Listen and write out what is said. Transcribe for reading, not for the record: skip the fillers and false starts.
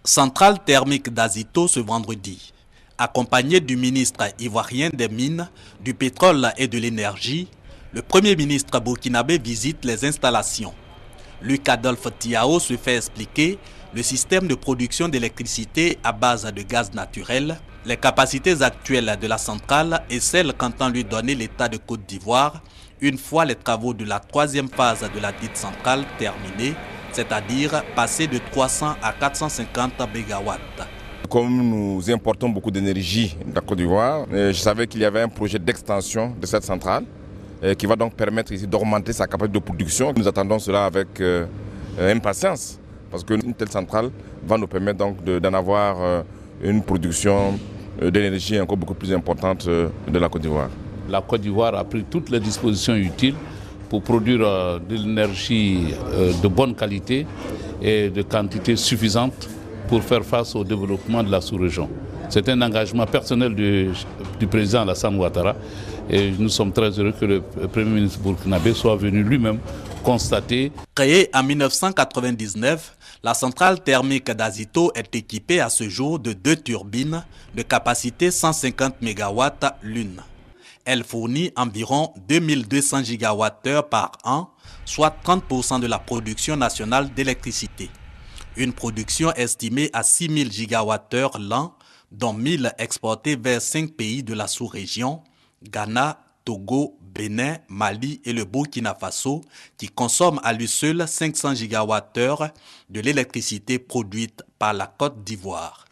Centrale thermique d'Azito ce vendredi. Accompagné du ministre ivoirien des Mines, du Pétrole et de l'Énergie, le Premier ministre burkinabé visite les installations. Luc Adolphe Tiao se fait expliquer le système de production d'électricité à base de gaz naturel, les capacités actuelles de la centrale et celles qu'entend lui donner l'État de Côte d'Ivoire une fois les travaux de la troisième phase de la dite centrale terminés, c'est-à-dire passer de 300 à 450 mégawatts. Comme nous importons beaucoup d'énergie de la Côte d'Ivoire, je savais qu'il y avait un projet d'extension de cette centrale qui va donc permettre ici d'augmenter sa capacité de production. Nous attendons cela avec impatience parce qu'une telle centrale va nous permettre donc d'en avoir une production d'énergie encore beaucoup plus importante de la Côte d'Ivoire. La Côte d'Ivoire a pris toutes les dispositions utiles pour produire de l'énergie de bonne qualité et de quantité suffisante pour faire face au développement de la sous-région. C'est un engagement personnel du président Alassane Ouattara et nous sommes très heureux que le Premier ministre burkinabé soit venu lui-même constater. Créée en 1999, la centrale thermique d'Azito est équipée à ce jour de 2 turbines de capacité 150 MW l'une. Elle fournit environ 2200 GWh par an, soit 30% de la production nationale d'électricité. Une production estimée à 6000 GWh l'an, dont 1000 exportés vers 5 pays de la sous-région, Ghana, Togo, Bénin, Mali et le Burkina Faso, qui consomment à lui seul 500 GWh de l'électricité produite par la Côte d'Ivoire.